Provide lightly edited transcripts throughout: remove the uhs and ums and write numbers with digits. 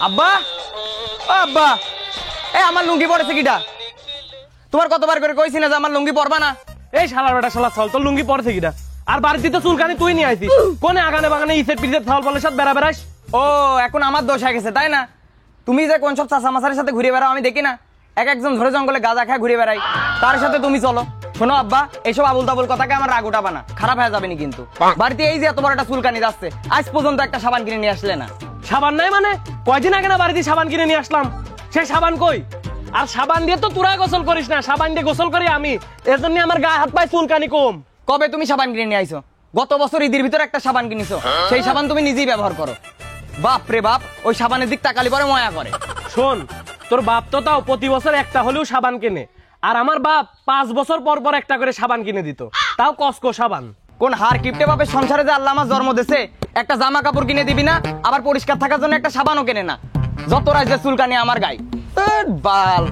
আব্বা আব্বা এ আমার লুঙ্গি পড়েছে কিটা? তোমার কতবার করে কইছি না যে আমার লুঙ্গি পরবা না? এই শালার বেটা শালা চল তোর লুঙ্গি পরে থেকে আর বাড়িতে তো চুলকানি তুই নিয়ে আইছিস কোনে আগানে বাগানে ইসের পিসের থাল বলে সব বেড়া বেড়াস। ও এখন আমার দোষ হয়ে গেছে তাই না? তুমি যে কোন সব চাচা মাসারের সাথে ঘুরে বেড়াও আমি দেখি না, এক একজন ধরে জঙ্গলে গাঁজা খায় ঘুরে বেড়াই, তার সাথে তুমি চলো। শোনো আব্বা, এইসব আবুল তাবুল কথাকে আমার রাগ উঠাবা না, খারাপ হয়ে যাবে না কিন্তু। বাড়িতে এই যে এত বড় একটা চুলকানি যাচ্ছে, আজ পর্যন্ত একটা সাবান কিনে নিয়ে আসলে না। সাবান নাই মানে কয়দিন আগে না বাড়িতে সাবান কিনে নিয়ে আসলাম, সেই সাবান কই? আর সাবান দিয়ে তো তোরা গোসল করিস না, সাবান দিয়ে গোসল করি আমি, এর জন্য আমার গায়ে হাত পায়ে চুলকানি কম। কবে তুমি সাবান কিনে নিয়ে আইছো? গত বছর ঈদের ভিতরে একটা সাবান কিনেছো, সেই সাবান তুমি নিজেই ব্যবহার করো। বাপ রে বাপ, ওই সাবানের দিক তাকালি পরে ময়া করে। শোন, তোর বাপ তো তাও প্রতি বছর একটা হলেও সাবান কেনে, আর আমার বাপ 5 বছর পর পর একটা করে সাবান কিনে দিত, তাও কসকো সাবান। কোন হার কিপটে বাপের সংসারে যে আল্লাহ আমার জন্ম দিয়েছে, একটা জামা কাপড় কিনে দিবি না, আবার পরিষ্কার থাকার জন্য একটা সাবানও কেনে না। যত রাজ্যের চুলকানি আমার গায়ে বাল।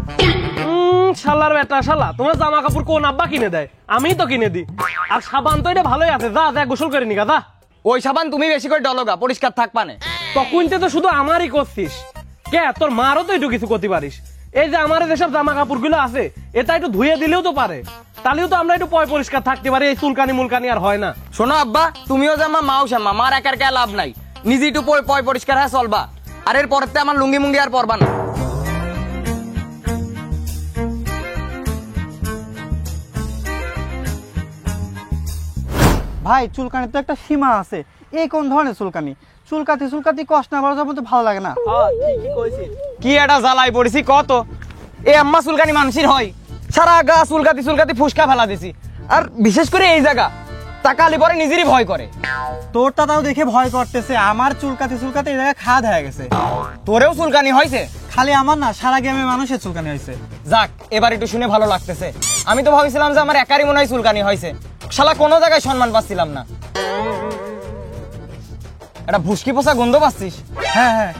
শালার বেটা শালা, তোমার জামা কাপড় কোন আব্বা কিনে দেয়? আমিই তো কিনে দিই। আর সাবান তো এটা ভালোই আছে, যা যা গোসল করে নিগা যা। ওই সাবান তুমি বেশি করে ডলগা, পরিষ্কার থাকবা না। তকুনতে তো শুধু আমারই করছিস, কে তোর মারও তো একটু কিছু করতে পারিস। এই যে আমার যেসব জামা কাপড় গুলো আছে, এটা একটু ধুয়ে দিলেও তো পারে, তাহলেও তো আমরা একটু পয় পরিষ্কার থাকতে পারি, এই চুলকানি মুলকানি আর হয় না। শোনো আব্বা, তুমিও যে আমার মাও শ্যামা, মার একার কে লাভ নাই, নিজে একটু পয় পরিষ্কার হ্যাঁ চলবা। আর এর পরেতে আমার লুঙ্গি মুঙ্গি আর পরবা না। ভাই চুলকানির তো একটা সীমা আছে, এই কোন ধরনের চুলকানি? চুলকাতি চুলকাতি কষ্ট না বাড়ার মতো ভালো লাগে না। কি একটা জ্বালাই পড়েছি কত, এ আম্মা চুলকানি মানুষের হয়? সারা গা চুলকাতি চুলকাতি ফুসকা ফেলা দিছি, আর বিশেষ করে এই জায়গা তাকালি পরে নিজেরই ভয় করে। তোরটা তাও দেখে ভয় করতেছে, আমার চুলকাতি চুলকাতি এই জায়গায় খাদ হয়ে গেছে। তোরেও চুলকানি হয়েছে? খালি আমার না, সারা গ্রামের মানুষের চুলকানি হয়েছে। যাক, এবার একটু শুনে ভালো লাগতেছে। আমি তো ভাবছিলাম যে আমার একারই মনে হয় চুলকানি হয়েছে, শালা কোনো জায়গায় সম্মান পাচ্ছিলাম না। এটা ভুসকি পোষা গন্ধ পাচ্ছিস? হ্যাঁ হ্যাঁ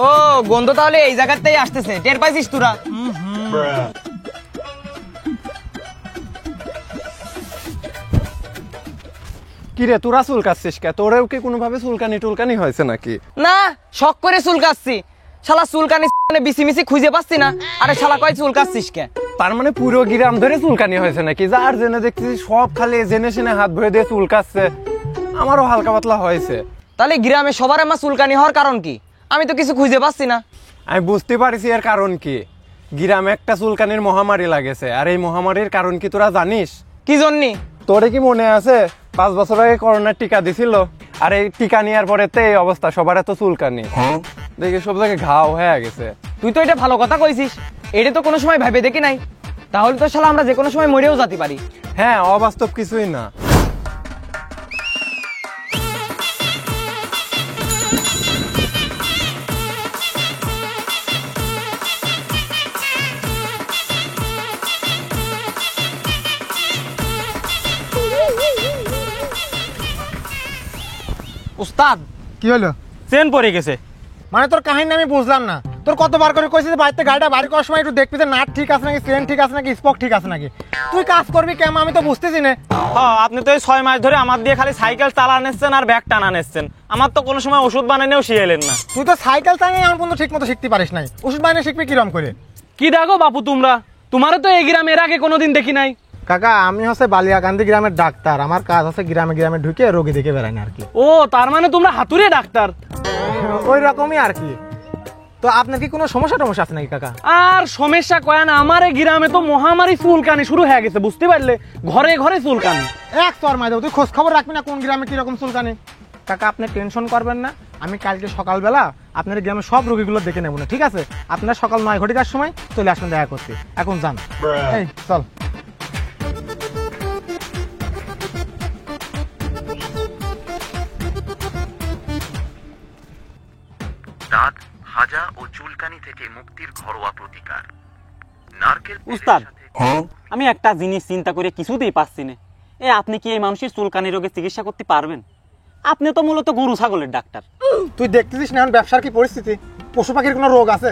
ও গন্ধ তাহলে এই জায়গাতেই আসতেছে, টের পাইছিস তোরা? কিরে তোরা চুলকাচ্ছিস কে? তোরেও কি কোনোভাবে চুলকানি টুলকানি হয়েছে নাকি? না, শখ করে চুলকাচ্ছি। শালা চুলকানি বিসি মিসি খুঁজে পাচ্ছি না, আরে শালা কয় চুলকাচ্ছিস কে? তার মানে পুরো গ্রাম ধরে চুলকানি হয়েছে নাকি? যার জেনে দেখতেছি সব খালি জেনে শুনে হাত ভরে দিয়ে চুলকাচ্ছে, আমারও হালকা পাতলা হয়েছে। তাহলে গ্রামে সবার আমার চুলকানি হওয়ার কারণ কি? আমি তো কিছু খুঁজে পাচ্ছি না। আমি বুঝতে পারছি এর কারণ কি। গ্রামে একটা চুলকানির মহামারী লাগেছে, আর এই মহামারীর কারণ কি তোরা জানিস? কি জন্যে? তোরে কি মনে আছে 5 বছর আগে করোনার টিকা দিছিল, আর এই টিকা নেওয়ার পরে তো এই অবস্থা, সবার এত চুলকানি, দেখি সব জায়গায় ঘাও হয়ে গেছে। তুই তো এটা ভালো কথা কইছিস, এটা তো কোনো সময় ভেবে দেখি নাই। তাহলে তো শালা আমরা যে কোনো সময় মরেও যেতে পারি। হ্যাঁ, অবাস্তব কিছুই না। উস্তাদ, কি হলো? চেন পড়ে গেছে। মানে তোর কাহিনী আমি বুঝলাম না। তোর কতবার করে কইছিস বাড়িতে গাড়িটা বাড়ি করার সময় একটু দেখবি যে নাট ঠিক আছে নাকি, চেন ঠিক আছে নাকি, স্পক ঠিক আছে নাকি। তুই কাজ করবি কেমন আমি তো বুঝতেছি না। হ্যাঁ, আপনি তো এই 6 মাস ধরে আমার দিয়ে খালি সাইকেল চালান এসছেন আর ব্যাগ টানান এসছেন, আমার তো কোনো সময় ওষুধ বানানেও শিখাইলেন না। তুই তো সাইকেল চালিয়ে আমার পর্যন্ত ঠিক মতো শিখতে পারিস নাই, ওষুধ বানিয়ে শিখবি কিরম করে? কি দেখো বাপু তোমরা, তোমারও তো এই গ্রামে এর আগে কোনোদিন দেখি নাই। কাকা, আমি হচ্ছে বালিয়াকান্দি গ্রামের ডাক্তার, আমার কাজ হচ্ছে গ্রামে গ্রামে ঢুকে রোগী দেখে বেড়াই না আর কি। ও তার মানে তোমরা হাতুড়ে ডাক্তার? ওই রকমই আর কি। তো আপনার কি কোনো সমস্যা টমস্যা আছে নাকি কাকা? আর সমস্যা কয় না, আমার এই গ্রামে তো মহামারী চুলকানি শুরু হয়ে গেছে, বুঝতে পারলে, ঘরে ঘরে চুলকানি। এক তোর মাই দেবো, তুই খোঁজ খবর রাখবি না কোন গ্রামে কিরকম চুলকানি? কাকা আপনি টেনশন করবেন না, আমি কালকে সকালবেলা আপনার গ্রামের সব রোগীগুলো দেখে নেবো না, ঠিক আছে? আপনার সকাল 9 ঘটিকার সময় চলে আসবেন দেখা করতে। এখন যান, এই চল। দাঁত, হাজা ও চুলকানি থেকে মুক্তির ঘরোয়া প্রতিকার। নারকেল। উস্তাদ, আমি একটা জিনিস চিন্তা করে কিছুতেই পাচ্ছি না, আপনি কি এই মানুষের চুলকানি রোগের চিকিৎসা করতে পারবেন? আপনি তো মূলত গরু ছাগলের ডাক্তার। তুই দেখতেছিস না এখন ব্যবসার কি পরিস্থিতি, পশু পাখির কোনো রোগ আছে?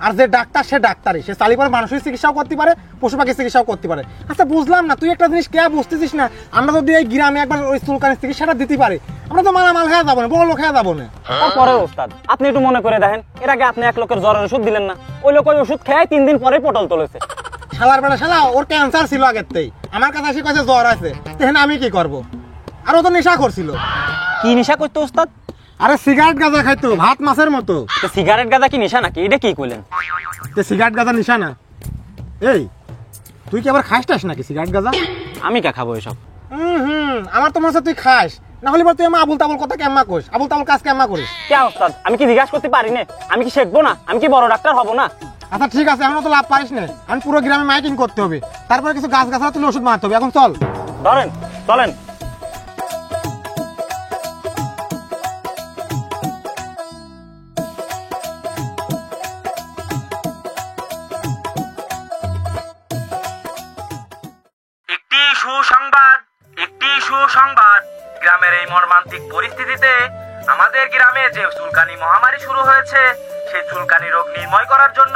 আর যে ডাক্তার সে ডাক্তারই, সে চালি করে মানুষের চিকিৎসাও করতে পারে, পশু পাখির চিকিৎসাও করতে পারে। আচ্ছা বুঝলাম না, তুই একটা জিনিস কে বুঝতেছিস না, আমরা যদি এই গ্রামে একবার ওই চুলকানির চিকিৎসাটা দিতে পারি, আমরা তো মালামাল খেয়ে যাবো না, বড় লোক খেয়ে যাবো না। তারপরে ওস্তাদ আপনি একটু মনে করে দেখেন, এর আগে আপনি এক লোকের জ্বরের ওষুধ দিলেন না, ওই লোক ওই ওষুধ খেয়ে 3 দিন পরে পটল তুলেছে। শালার বেলা শালা, ওর ক্যান্সার ছিল আগেরতেই, আমার কাছে এসে কাছে জ্বর আছে, তাহলে আমি কি করব? আর ও তো নেশা করছিল। কি নেশা করতো ওস্তাদ? আরে সিগারেট গাঁজা খাইতো ভাত মাছের মতো। সিগারেট গাঁজা কি নেশা নাকি? এটা কি কইলেন? সিগারেট গাঁজা নেশা না? এই তুই কি আবার খাইস নাকি সিগারেট গাঁজা? আমি কা খাবো এসব? আমার তো মনে হচ্ছে তুই খাস, না হলে তুই আমার আবুল তাবুল কথা কেমা করিস, আবুল তাবুল কাজ কেমা করিস? কে ওস্তাদ, আমি কি জিজ্ঞাসা করতে পারি না? আমি কি শিখবো না? আমি কি বড় ডাক্তার হব না? আচ্ছা ঠিক আছে, এমন তো লাভ পারিস না, আমি পুরো গ্রামে মাইকিং করতে হবে, তারপরে কিছু গাছ গাছরা তুলে ওষুধ বানাতে হবে। এখন চল ধরেন, চলেন। একটি সুসংবাদ, গ্রামের এই মর্মান্তিক পরিস্থিতিতে আমাদের গ্রামে যে চুলকানি মহামারী শুরু হয়েছে, সেই চুলকানি রোগ নির্মূল করার জন্য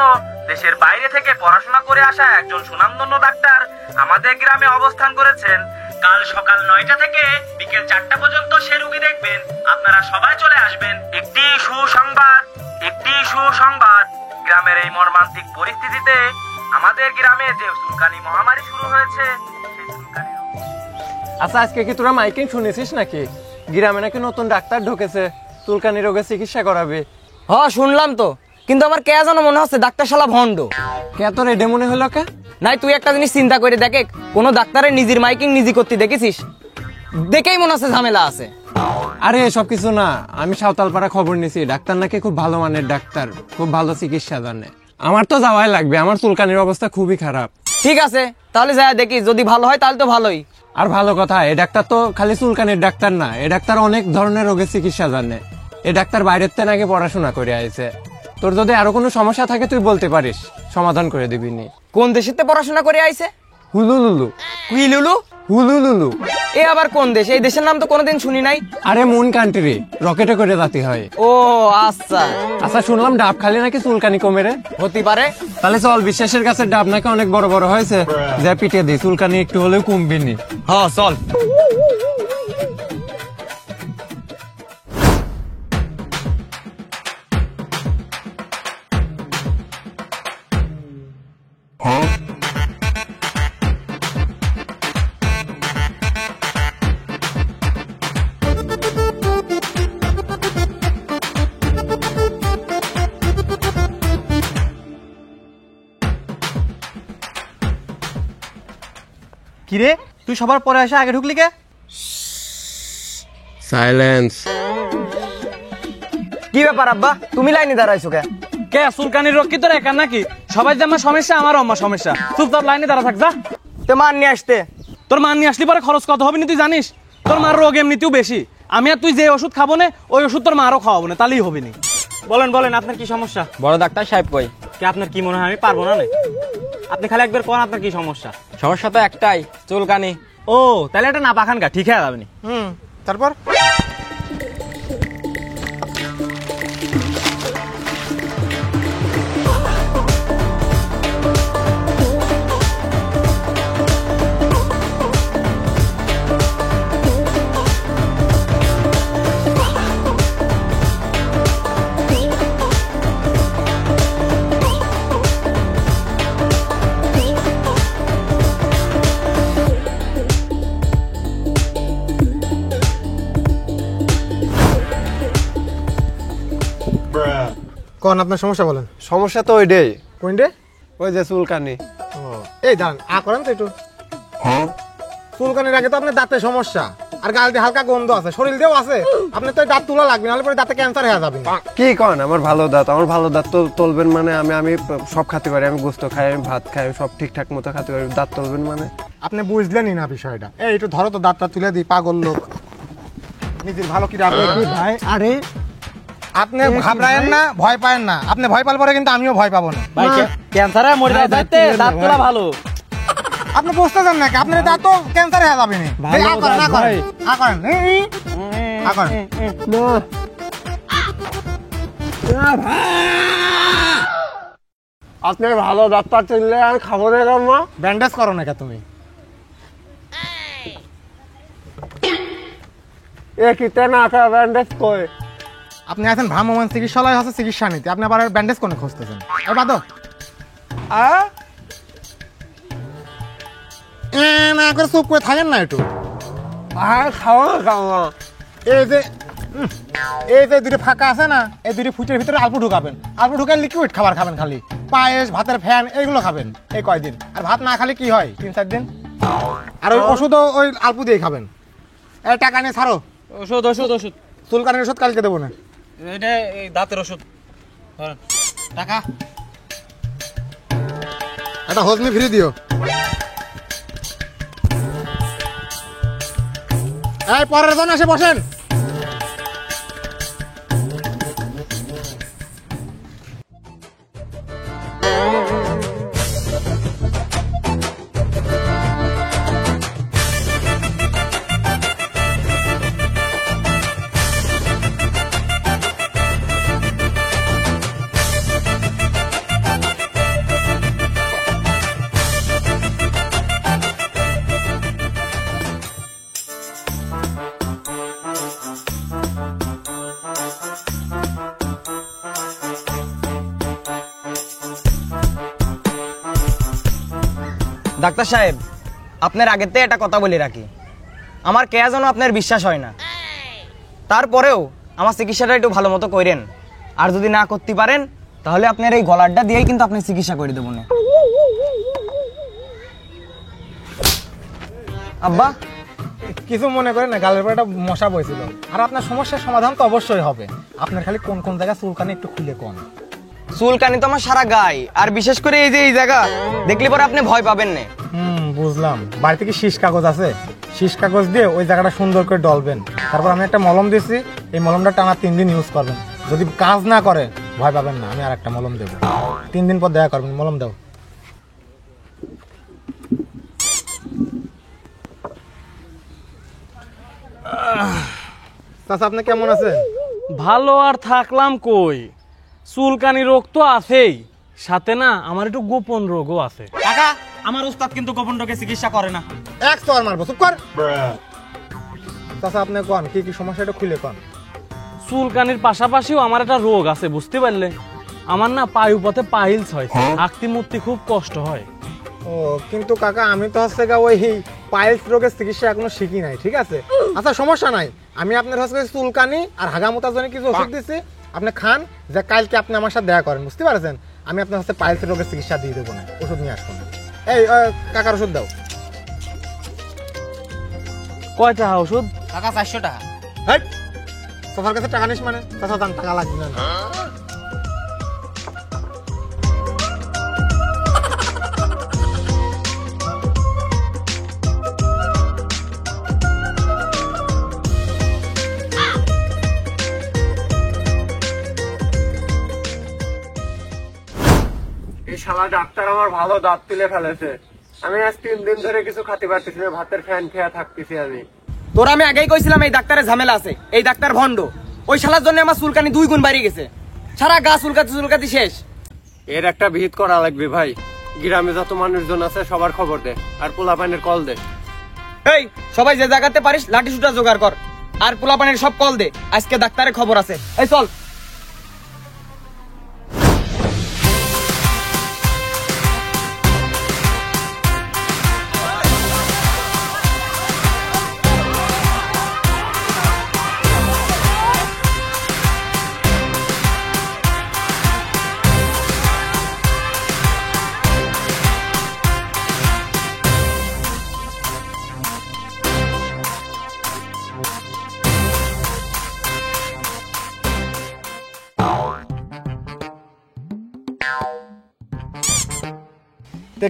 দেশের বাইরে থেকে পড়াশোনা করে আসা একজন সুনামধন্য ডাক্তার আমাদের গ্রামে অবস্থান করেছেন। কাল সকাল 9টা থেকে বিকেল 4টা পর্যন্ত সে রোগী দেখবেন। আপনারা সবাই চলে আসবেন। একটি সুসংবাদ, গ্রামের এই মর্মান্তিক পরিস্থিতিতে আমাদের গ্রামে যে চুলকানি মহামারী শুরু হয়েছে, সেই চুলকানি রোগ। আচ্ছা আজকে কি তোরা মাইকিং শুনেছিস নাকি? গ্রামে নাকি নতুন ডাক্তার ঢুকেছে, চুলকানি রোগের চিকিৎসা করাবে। শুনলাম তো, কিন্তু আমার কে যেন মনে হচ্ছে ডাক্তার শালা ভণ্ড। কে তোর এডে মনে হলো কে? নাই তুই একটা জিনিস চিন্তা করে দেখে, কোন ডাক্তারের নিজের মাইকিং নিজে করতে দেখেছিস? দেখেই মনে হচ্ছে ঝামেলা আছে। আরে এসব কিছু না, আমি সাঁওতালপাড়া খবর নিছি, ডাক্তার নাকি খুব ভালো মানের ডাক্তার, খুব ভালো চিকিৎসা জানে। আমার তো যাওয়াই লাগবে, আমার চুলকানির অবস্থা খুবই খারাপ। ঠিক আছে তাহলে যাই দেখি, যদি ভালো হয় তাহলে তো ভালোই। আর ভালো কথা, এ ডাক্তার তো খালি চুলকানির ডাক্তার না, এ ডাক্তার অনেক ধরনের রোগের চিকিৎসা জানে। এ ডাক্তার বাইরের থেকে নাকি পড়াশোনা করে আইছে। তোর যদি আরো কোনো সমস্যা থাকে তুই বলতে পারিস, সমাধান করে দিবিনি। কোন দেশেতে পড়াশোনা করে আইছে? হুলুলুলু। কুইলুলু? হুলুলুলু এ আবার কোন দেশ? এই দেশের নাম তো কোনোদিন শুনি নাই। আরে মুন কান্ট্রি, রকেটে করে জাতি হয়। ও আচ্ছা। আচ্ছা শুনলাম ডাব খালি নাকি চুলকানি কমে রে। হতে পারে। তাহলে চল, বিশ্বাসের কাছে ডাব নাকি অনেক বড় বড় হয়েছে, যা পিটিয়ে দিই, চুলকানি একটু হলেও কমবে নি। হ্যাঁ চল। কিরে তুই সবার পরে এসে আগে ঢুকলি কে? সাইলেন্স। কি ব্যাপার আব্বা, তুমি লাইনে দাঁড়াইছো কে? কে চুলকানির রোগ কি তোর একা নাকি? সবাই যে আমার সমস্যা, আমারও আমার সমস্যা। চুপচাপ লাইনে দাঁড়া থাক যা। তো মান নিয়ে আসতে। তোর মান নিয়ে আসলি পরে খরচ কত হবে না তুই জানিস? তোর মার রোগ এমনিতেও বেশি, আমি আর তুই যে ওষুধ খাবো না ওই ওষুধ তোর মারও খাওয়াবো না, তাহলেই হবে না। বলেন বলেন, আপনার কি সমস্যা? বড় ডাক্তার সাহেব কই? কি আপনার কি মনে হয় আমি পারবো না? আপনি খালি একবার কোন আপনার কি সমস্যা? সমস্যা তো একটাই, চুলকানি। ও তাহলে এটা না পাখান গা, ঠিক হয়ে যাবে নি। তারপর কোন আপনার সমস্যা বলেন? সমস্যা তো ওইটাই, কোন রে? ওই যে চুলকানি। এই দাঁড়ান, করেন তো একটু। চুলকানির আগে তো আপনার দাঁতের সমস্যা, আর গাল দিয়ে হালকা গন্ধ আছে, শরীর দিয়েও আছে, আপনার তো দাঁত তোলা লাগবে, নাহলে পরে দাঁতে ক্যান্সার হয়ে যাবে। কি কন আমার ভালো দাঁত? আমার ভালো দাঁত তো তুলবেন মানে আমি সব খেতে পারি, আমি গোস্ত খাই, আমি ভাত খাই, আমি সব ঠিকঠাক মতো খেতে পারি, দাঁত তুলবেন মানে? আপনি বুঝলেনই না বিষয়টা। এই একটু ধরো তো দাঁতটা তুলে দিই, পাগল লোক, নিজের ভালো কি রাখবে ভাই? আরে আপনি ঘাবড়ায়েন না, ভয় পায়েন না, আপনি ভয় পাল পরে কিন্তু আমিও ভয় পাবো না। ভাই ক্যান্সারে মরে যাইতে দাঁত তোলা ভালো। আপনি বুঝতেছেন নাকি আপনার দাঁত তো ক্যান্সার হয়ে যাবে না ভালো আ করেন, আ দাঁত করেন, ভাই। আ করেন, আ করেন। আপনি ভালো ডাক্তার চিনলে আর খাবো না কেন মা? ব্যান্ডেজ করো না কে তুমি? এ কিতে না খা ব্যান্ডেজ কই? আপনি আছেন ভ্রাম্যমাণ চিকিৎসালয় আছে চিকিৎসা নিতে, আপনি আবার ব্যান্ডেজ কোনে খুঁজতেছেন? এই বাদো না করে চুপ করে থাকেন না একটু। আর খাবো না কেন মা? এই যে দুটো ফাঁকা আছে না, এই দুটো ফুটের ভিতরে অল্প ঢুকাবেন, অল্প ঢুকায় লিকুইড খাবার খাবেন, খালি পায়েস ভাতের ফ্যান এইগুলো খাবেন এই কয়দিন। আর ভাত না খালে কি হয় 3-4 দিন। আর ওই ওষুধও ওই অল্প দিয়ে খাবেন। এই টাকা নিয়ে ছাড়ো, ওষুধ ওষুধ ওষুধ চুলকানির ওষুধ কালকে দেবো না। এটা এই দাঁতের ওষুধ টাকা একটা হজমি ফ্রি দিও। এই পরের জন এসে বসেন। ডাক্তার সাহেব, আপনার আগের থেকে একটা কথা বলে রাখি, আমার কে যেন আপনার বিশ্বাস হয় না। তারপরেও আমার চিকিৎসাটা একটু ভালো মতো করেন, আর যদি না করতে পারেন তাহলে আপনার এই গলারটা দিয়েই কিন্তু আপনি চিকিৎসা করে দেবো না। আব্বা কিছু মনে করেন না, গালের পর একটা মশা বইছিল। আর আপনার সমস্যার সমাধান তো অবশ্যই হবে। আপনার খালি কোন কোন জায়গায় চুলকানি একটু খুলে কোন। চুলকানি তো আমার সারা গায়ে, আর বিশেষ করে এই যে এই জায়গা দেখলে পরে আপনি ভয় পাবেন না। বুঝলাম। বাড়িতে কি শীষ কাগজ আছে? শীষ কাগজ দিয়ে ওই জায়গাটা সুন্দর করে ডলবেন। তারপর আমি একটা মলম দিয়েছি, এই মলমটা টানা 3 দিন ইউজ করবেন। যদি কাজ না করে ভয় পাবেন না, আমি আর একটা মলম দেবো। 3 দিন পর দেখা করবেন। মলম দাও। চাচা আপনি কেমন আছেন? ভালো আর থাকলাম কই, চুলকানি রোগ তো আছেই, সাথে না আমার একটু গোপন রোগও আছে। কাকা, আমার উস্তাদ কিন্তু গোপন রোগে চিকিৎসা করে না। এক তো আর মারবো, চুপ কর। চাচা আপনি কোন কি কি সমস্যা, এটা খুলে কোন। চুলকানির পাশাপাশিও আমার একটা রোগ আছে, বুঝতে পারলে? আমার না পায়ুপথে পাইলস হয়, হাঁটতে মুটতে খুব কষ্ট হয়। ও কিন্তু কাকা আমি তো হচ্ছে ওই পাইলস রোগের চিকিৎসা এখনো শিখি নাই, ঠিক আছে? আচ্ছা সমস্যা নাই, আমি আপনার হচ্ছে চুলকানি আর হাগামোতার জন্য কিছু ওষুধ দিচ্ছি, আপনি খান। যে কালকে আপনি আমার সাথে দেখা করেন, বুঝতে পারছেন? আমি আপনার হচ্ছে পাইলস রোগের চিকিৎসা দিয়ে দেবো না, ওষুধ নিয়ে আসবো না। এই কাকার ওষুধ দাও। কয় টাকা ওষুধ? কাকা 400 টাকা। হেই, সোফার কাছে টাকা নিস মানে? চাচা দান, টাকা লাগবে না। এই শালা ডাক্তার আমার ভালো দাঁত তুলে ফেলেছে। আমি আজ 3 দিন ধরে কিছু খেতে পারতেছি না, ভাতের ফ্যান খেয়ে থাকতেছি আমি। তোর আমি আগেই কইছিলাম এই ডাক্তারের ঝামেলা আছে, এই ডাক্তার ভণ্ড। ওই শালার জন্য আমার চুলকানি 2 গুণ বাড়িয়ে গেছে, সারা গা চুলকাতে চুলকাতে শেষ। এর একটা ভিত করা লাগবে ভাই। গ্রামে যত মানুষজন আছে সবার খবর দে, আর পোলাপানের কল দে। এই সবাই যে জায়গাতে পারিস লাঠি সুটা জোগাড় কর, আর পোলাপানের সব কল দে, আজকে ডাক্তারের খবর আছে। এই চল।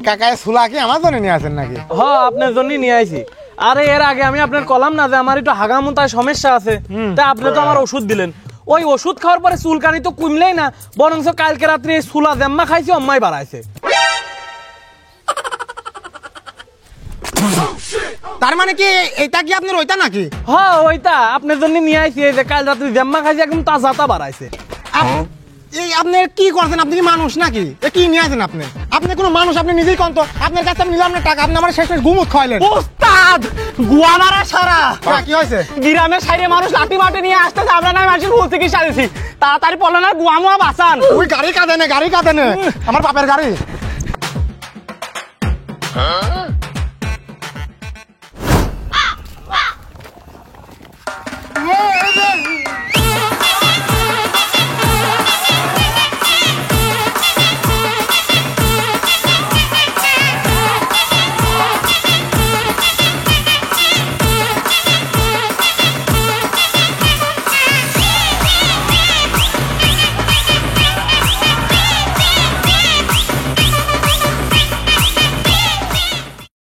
কাকায় সুলা কি আমার জন্য নিয়ে আসেন নাকি? হ, আপনার জন্যই নিয়ে আইছি। আরে এর আগে আমি আপনার কলাম না যে আমার একটু হাগামুতায় সমস্যা আছে, তা আপনি তো আমার ওষুধ দিলেন। ওই ওষুধ খাওয়ার পরে চুলকানি তো কমলেই না, বরঞ্চ কালকে রাত্রে এই সুলা জাম্মা খাইছি, অম্মাই বাড়াইছে। তার মানে কি এটা কি আপনার ওইটা নাকি? হ্যাঁ ওইটা আপনার জন্য নিয়ে আইছি, এই যে কাল রাত্রি জাম্মা খাইছি একদম তাজা বাড়াইছে। এই আপনি কি করছেন? আপনি কি মানুষ নাকি? এ কি নিয়ে আসেন আপনি? আপনি কোনো মানুষ? আপনি নিজেই কন্ত। আপনার কাছে আমি নিলাম না টাকা, আপনি আমার শেষ গুমুত খাইলেন। ওস্তাদ গুয়া মারা সারা কি হয়েছে? গ্রামের সাইডে মানুষ লাঠি মাটি নিয়ে আসতেছে, আমরা না মানুষের ভুল চিকিৎসা দিছি, তাড়াতাড়ি পড়লো না গুয়া মুয়া বাঁচান। ওই গাড়ি কাঁদে নে, গাড়ি কাঁদে নে, আমার বাপের গাড়ি।